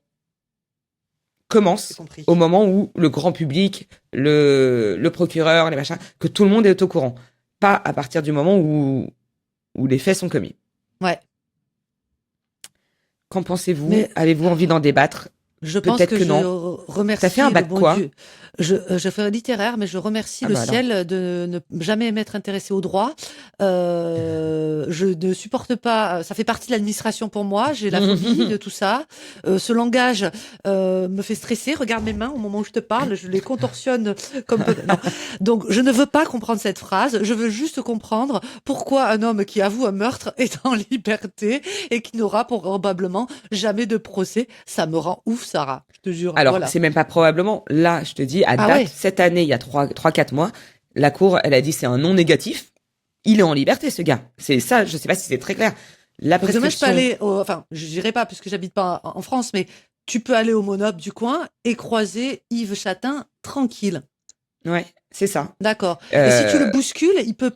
commence compris. au moment où le grand public, le procureur, les machins, que tout le monde est au courant. Pas à partir du moment où les faits sont commis. Ouais. Qu'en pensez-vous? Mais Avez-vous envie d'en débattre? je pense Peut-être que que je non. remercie T'as fait un le bac bon quoi? Dieu. Je fais littéraire, mais je remercie Ah le bah alors. ciel de ne jamais m'être intéressée au droit. Je ne supporte pas. Ça fait partie de l'administration pour moi. J'ai la phobie de tout ça. Ce langage me fait stresser. Regarde mes mains au moment où je te parle. Je les contorsionne comme non. Donc je ne veux pas comprendre cette phrase. Je veux juste comprendre pourquoi un homme qui avoue un meurtre est en liberté et qui n'aura probablement jamais de procès. Ça me rend ouf, Sarah. Je te jure. Alors, Voilà. c'est même pas probablement. Là, je te dis, à Ah date, ouais. cette année, il y a 4 mois, la cour, elle a dit c'est un non négatif. Il est en liberté, ce gars. C'est ça, je sais pas si c'est très clair. La Donc demain, je peux prescription, aller, enfin, je n'irai pas puisque j'habite pas en France, mais tu peux aller au Monop du coin et croiser Yves Chatin tranquille. ouais, c'est ça. D'accord. Et si tu le Euh, bouscules, il peut,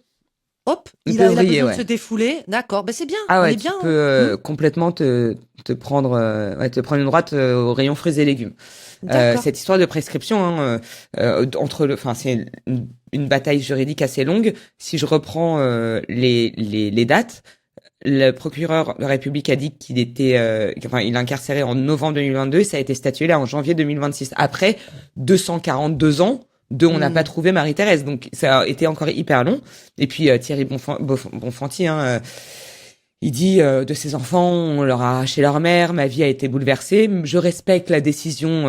hop, il il peut a vriller, besoin de se ouais. défouler. D'accord. Ben c'est bien. Ah On ouais, est tu bien. peux Hmm. complètement te prendre, te prendre une droite au rayon fruits et légumes. D'accord. Cette histoire de prescription, hein, enfin, c'est une bataille juridique assez longue. Si je reprends les dates, le procureur de la République a dit qu'il était, enfin, il est incarcéré en novembre 2022 et ça a été statué là en janvier 2026. Après 242 ans de on n'a pas Hmm. trouvé Marie-Thérèse, donc ça a été encore hyper long. Et puis Thierry Bonfanti, hein, il dit de ses enfants, on leur a arraché leur mère, ma vie a été bouleversée. Je respecte la décision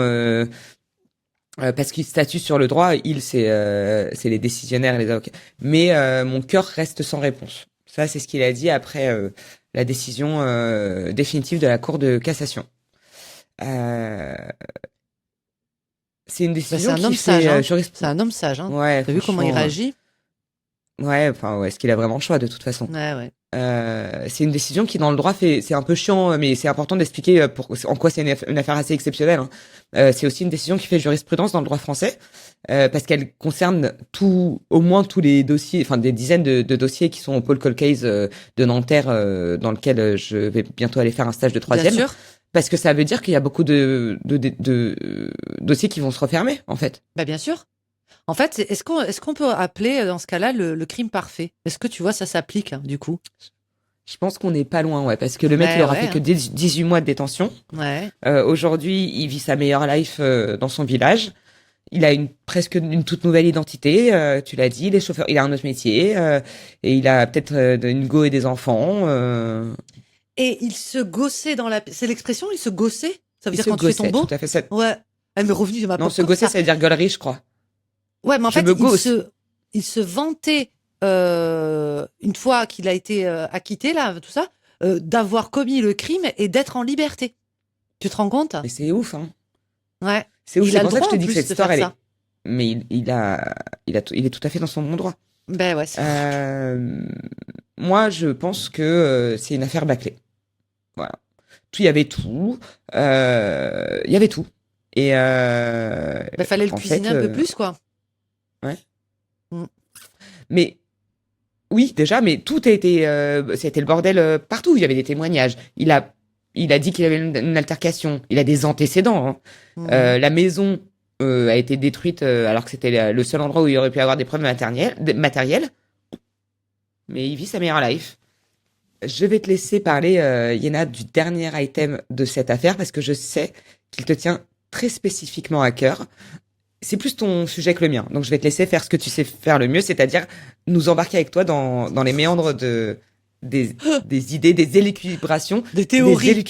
parce qu'il statue sur le droit. C'est les décisionnaires, les avocats. Mais mon cœur reste sans réponse. Ça, c'est ce qu'il a dit après la décision définitive de la Cour de cassation. Euh, c'est une Ben, c'est décision un qui homme sage, fait hein. C'est jurisprudence. un homme sage, hein. Ouais, T'as vu comment il franchement, réagit? ouais, enfin, ouais, est-ce qu'il a vraiment le choix de toute façon? Ouais, ouais. C'est une décision qui dans le droit c'est un peu chiant, mais c'est important d'expliquer en quoi c'est une affaire assez exceptionnelle. Hein. C'est aussi une décision qui fait jurisprudence dans le droit français parce qu'elle concerne au moins tous les dossiers, enfin des dizaines de dossiers qui sont au pôle cold case de Nanterre dans lequel je vais bientôt aller faire un stage de Bien troisième. sûr. Parce que ça veut dire qu'il y a beaucoup de dossiers qui vont se refermer en fait. Ben, bien sûr. En fait, est-ce qu'on peut appeler dans ce cas-là le crime parfait? Est-ce que tu vois ça s'applique hein, du coup? Je pense qu'on n'est pas loin, ouais, parce que le mec il Ben aura ouais, fait que hein. 18 mois de détention. Ouais. Aujourd'hui, il vit sa meilleure life dans son village. Il a presque une toute nouvelle identité. Tu l'as dit, il est chauffeur. Il a un autre métier et il a peut-être une go et des enfants. Et il se gossait dans la... C'est l'expression, il se gossait? Ça veut Il dire se quand tu fais ton gossait, beau? tout à fait. Ça... Ouais. Elle m'est revenue de ma Non, pop se comme gosser, ça. ça veut dire gueulerie, je crois. Ouais, mais en Je fait, me gosse. il se vantait, une fois qu'il a été acquitté, là, tout ça, d'avoir commis le crime et d'être en liberté. Tu te rends compte? Mais c'est ouf, hein. Ouais. C'est ouf. Il C'est a le pour ça que droit je te en dis que plus cette de histoire, faire elle est. ça. Mais il est tout à fait dans son bon droit. Ben ouais, c'est fou. Moi, je pense que c'est une affaire bâclée. Voilà. Il y avait tout. Il y avait tout. Et Ben, fallait le en cuisiner fait, un peu plus, quoi. ouais. Mm. Mais oui, déjà, mais tout a été, c'était le bordel partout. Il y avait des témoignages. Il a dit qu'il avait une altercation. Il a des antécédents. Hein. Mm. La maison a été détruite alors que c'était le seul endroit où il aurait pu avoir des preuves matérielles. Mais il vit sa meilleure life. Je vais te laisser parler, Yéna, du dernier item de cette affaire parce que je sais qu'il te tient très spécifiquement à cœur. C'est plus ton sujet que le mien. Donc, je vais te laisser faire ce que tu sais faire le mieux, c'est-à-dire nous embarquer avec toi dans les méandres des idées, des élucubrations, Des théories.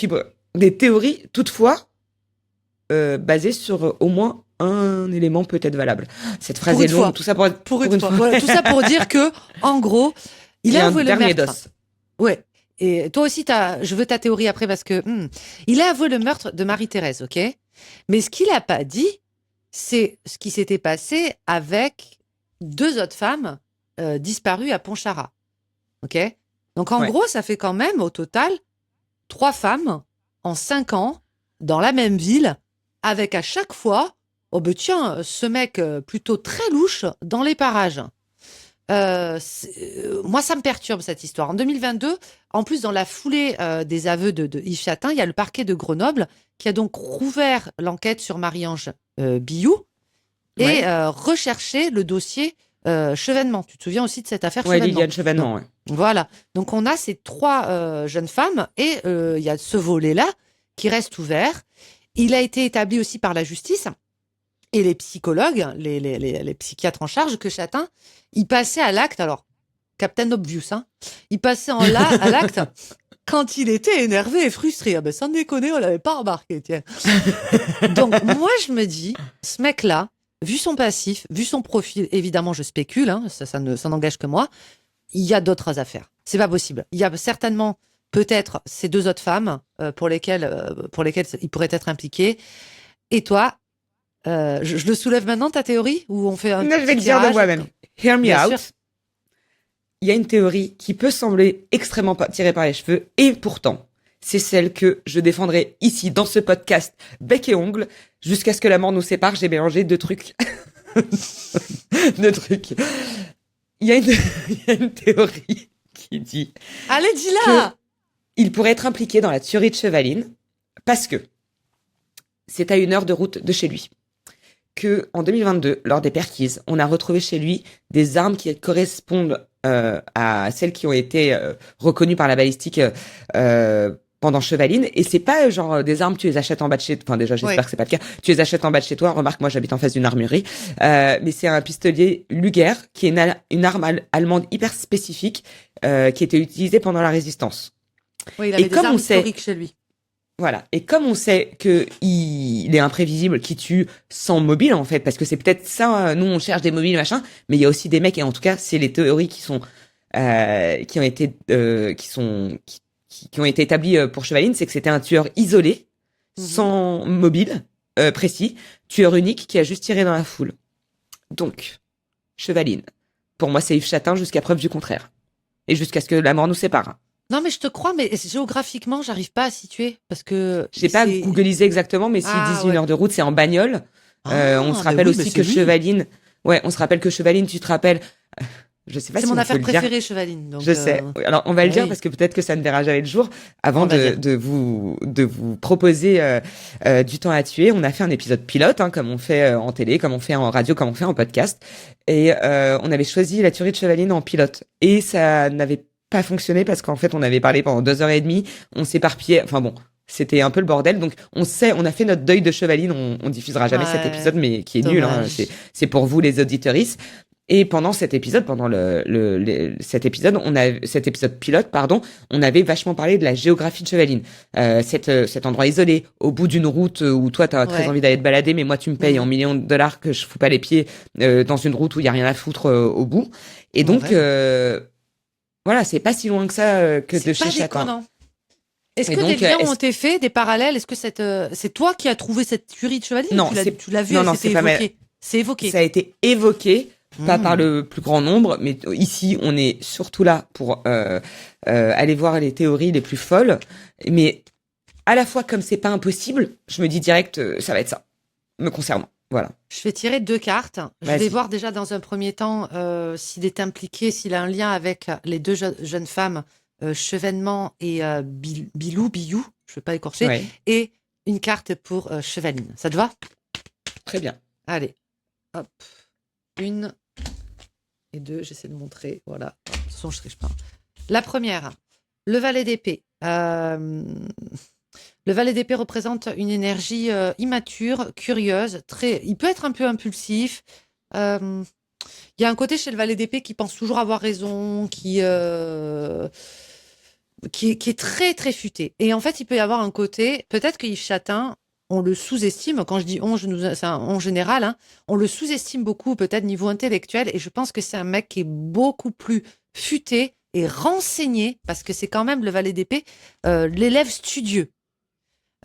des théories, toutefois, basées sur au moins un élément peut-être valable. Cette phrase Pour est une longue, fois. tout ça pour Pour une fois. Voilà, tout ça pour dire que, en gros, il y a a un avoué le dernier meurtre. dos. Ouais. Et toi aussi, je veux ta théorie après parce que il a avoué le meurtre de Marie-Thérèse, ok? Mais ce qu'il a pas dit, c'est ce qui s'était passé avec 2 autres femmes disparues à Pontcharra, ok? Donc en Ouais. gros, ça fait quand même au total 3 femmes en 5 ans dans la même ville, avec à chaque fois, oh ben tiens, ce mec plutôt très louche dans les parages. Moi, ça me perturbe cette histoire. En 2022, en plus, dans la foulée des aveux de Yves Chatin, il y a le parquet de Grenoble qui a donc rouvert l'enquête sur Marie-Ange Billou et Ouais. recherché le dossier Chevènement. Tu te souviens aussi de cette affaire Ouais, Chevènement? Liliane Donc, Chevènement, ouais. voilà. Donc, on a ces trois jeunes femmes et il y a ce volet-là qui reste ouvert. Il a été établi aussi par la justice et les psychologues, les psychiatres en charge, que Chatin, il passait à l'acte, alors, Captain Obvious, hein, il passait à l'acte quand il était énervé et frustré. Ah ben, sans déconner, on l'avait pas remarqué, tiens. Donc, moi, je me dis, ce mec-là, vu son passif, vu son profil, évidemment, je spécule, hein, ça n'engage que moi, il y a d'autres affaires. C'est pas possible. Il y a certainement, peut-être, ces deux autres femmes pour lesquelles il pourrait être impliqué. Et toi, je le soulève maintenant, ta théorie, ou on fait un Là, je vais petit le dire de tirage? moi-même. Hear me Bien out. sûr. Il y a une théorie qui peut sembler extrêmement tirée par les cheveux, et pourtant, c'est celle que je défendrai ici, dans ce podcast, bec et ongle, jusqu'à ce que la mort nous sépare. J'ai mélangé deux trucs. Deux trucs. Il y a une, il y a une théorie qui dit Allez, dis-la! qu'il pourrait être impliqué dans la tuerie de Chevaline, parce que c'est à 1 heure de route de chez lui. Que en 2022, lors des perquises, on a retrouvé chez lui des armes qui correspondent à celles qui ont été reconnues par la balistique pendant Chevaline. Et c'est pas genre des armes tu les achètes en bas de chez. Enfin déjà j'espère Ouais. que c'est pas le cas. Tu les achètes en bas de chez toi. Remarque moi j'habite en face d'une armurerie, mais c'est un pistolet Luger qui est une arme allemande hyper spécifique qui était utilisée pendant la Résistance. Oui, il avait Et des comme armes on sait historiques chez lui. voilà. Et comme on sait que il est imprévisible, qui tue sans mobile, en fait, parce que c'est peut-être ça, nous, on cherche des mobiles, machin, mais il y a aussi des mecs, et en tout cas, c'est les théories qui ont été, qui ont été établies pour Chevaline, c'est que c'était un tueur isolé, Mhm. sans mobile, précis, tueur unique, qui a juste tiré dans la foule. Donc, Chevaline. Pour moi, c'est Yves Chatin jusqu'à preuve du contraire. Et jusqu'à ce que la mort nous sépare. Non, mais je te crois, mais géographiquement, j'arrive pas à situer parce que J'ai pas c'est. googlisé exactement, mais s'ils Ah disent 1 heure ouais. de route, c'est en bagnole. On se Ah, mais rappelle oui, mais aussi c'est que lui. Chevaline, ouais, on se rappelle que Chevaline, tu te rappelles, je sais pas C'est si mon on peut affaire le dire. préférée, Chevaline. Donc, Je sais. Oui, alors, on va le dire oui, parce que peut-être que ça ne verra jamais le jour. Avant on va dire. de vous proposer du temps à tuer, on a fait un épisode pilote, hein, comme on fait en télé, comme on fait en radio, comme on fait en podcast. Et on avait choisi la tuerie de Chevaline en pilote. Et ça n'avait pas fonctionné parce qu'en fait, on avait parlé pendant 2 heures et demie, on s'éparpillait. Enfin bon, c'était un peu le bordel. Donc, on a fait notre deuil de Chevaline. On diffusera jamais cet épisode, Ouais, mais qui est nul. Hein. dommage. C'est pour vous, les auditeuristes. Et pendant cet épisode, pendant cet épisode pilote, pardon, on avait vachement parlé de la géographie de Chevaline. Cet endroit isolé, au bout d'une route où toi, t'as très Ouais. envie d'aller te balader, mais moi, tu me payes en Mhm. millions de dollars que je fous pas les pieds dans une route où il y a rien à foutre au bout. Et On donc, rêve. voilà, c'est pas si loin que ça que de C'est chez pas Chatin. déconnant. Est-ce Et que des donc, liens ont été faits, des parallèles? Est-ce que c'est toi qui as trouvé cette tuerie de Chevaline ou non, tu l'as vu non, et non, c'était c'est pas mal. évoqué? C'est évoqué. Ça a été évoqué, pas par Hmm. le plus grand nombre, mais ici, on est surtout là pour aller voir les théories les plus folles. Mais à la fois, comme c'est pas impossible, je me dis direct, ça va être ça, me concernant. Voilà. Je vais tirer deux cartes. Je vais Vas-y. voir déjà dans un premier temps s'il est impliqué, s'il a un lien avec les deux jeunes femmes, Chevènement et Billou, je ne veux pas écorcher, Ouais, et une carte pour Chevaline. Ça te va? très bien. Allez, hop, une et deux, j'essaie de montrer. Voilà, de toute façon, je triche pas. La première, le valet d'épée. Le valet d'épée représente une énergie immature, curieuse, il peut être un peu impulsif. Euh, Il y a un côté chez le valet d'épée qui pense toujours avoir raison, qui est très, très futé. Et en fait, il peut y avoir un côté, peut-être que Yves Chatin, on le sous-estime. Quand je dis on, c'est un on général, hein, on le sous-estime beaucoup, peut-être niveau intellectuel. Et je pense que c'est un mec qui est beaucoup plus futé et renseigné, parce que c'est quand même le valet d'épée, l'élève studieux.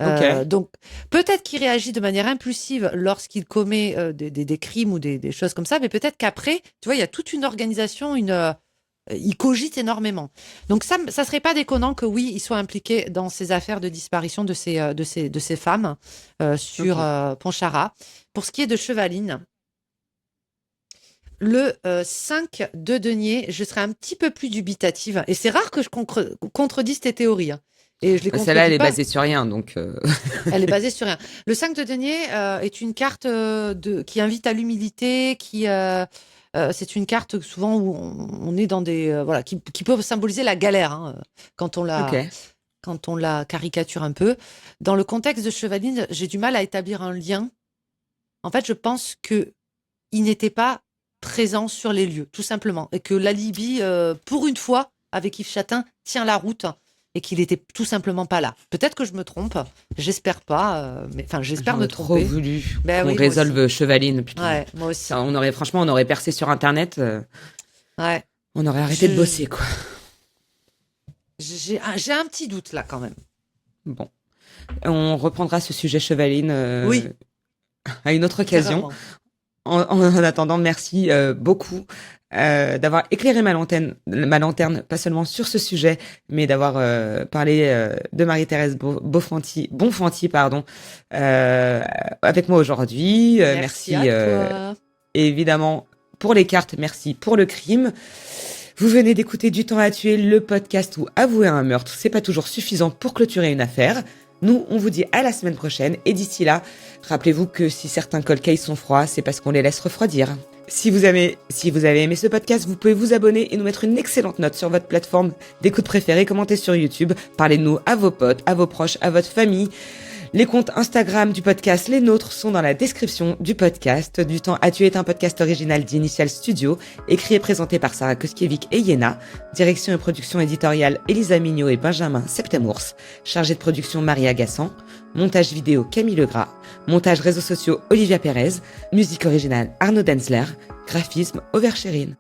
Ok. Donc, peut-être qu'il réagit de manière impulsive lorsqu'il commet des crimes ou des choses comme ça, mais peut-être qu'après, tu vois, il y a toute une organisation, il cogite énormément. Donc, ça serait pas déconnant que oui, il soit impliqué dans ces affaires de disparition de ces femmes sur Ok. Pontcharrat. Pour ce qui est de Chevaline, le 5 de denier, je serais un petit peu plus dubitative. Et c'est rare que je contredise tes théories. Hein. Et je les contredis Celle-là, elle est pas. basée sur rien, donc. Elle est basée sur rien. Le 5 de denier est une carte qui invite à l'humilité, c'est une carte souvent où on est dans des voilà qui peut symboliser la galère hein, quand on la Ok. quand on la caricature un peu. Dans le contexte de Chevaline, j'ai du mal à établir un lien. En fait, je pense que il n'était pas présent sur les lieux, tout simplement, et que l'alibi, pour une fois, avec Yves Châtain, tient la route et qu'il était tout simplement pas là. Peut-être que je me trompe, j'espère pas, mais enfin j'espère me J'aurais trop tromper. voulu Ben qu'on oui, moi résolve aussi. Chevaline, putain. Ouais, moi aussi. Franchement, on aurait percé sur Internet. Ouais. On aurait arrêté de bosser, quoi. J'ai un petit doute là quand même. Bon. On reprendra ce sujet Chevaline Oui, à une autre occasion. carrément. En attendant, merci beaucoup d'avoir éclairé ma lanterne, pas seulement sur ce sujet, mais d'avoir parlé de Marie-Thérèse Bonfanti, pardon, avec moi aujourd'hui. Merci à toi. Évidemment pour les cartes, merci pour le crime. Vous venez d'écouter Du temps à tuer, le podcast où avouer un meurtre, c'est pas toujours suffisant pour clôturer une affaire. Nous, on vous dit à la semaine prochaine, et d'ici là, rappelez-vous que si certains cold cases sont froids, c'est parce qu'on les laisse refroidir. Si vous avez aimé ce podcast, vous pouvez vous abonner et nous mettre une excellente note sur votre plateforme d'écoute préférée, commentez sur YouTube, parlez de nous à vos potes, à vos proches, à votre famille. Les comptes Instagram du podcast, les nôtres, sont dans la description du podcast. Du temps à tuer est un podcast original d'Initial Studio, écrit et présenté par Sarah Koskiewicz et Yéna. Direction et production éditoriale Elisa Mignot et Benjamin Septemours. Chargé de production Marie Agassan. Montage vidéo Camille Legras. Montage réseaux sociaux Olivia Pérez. Musique originale Arnaud Denzler. Graphisme Oversherine.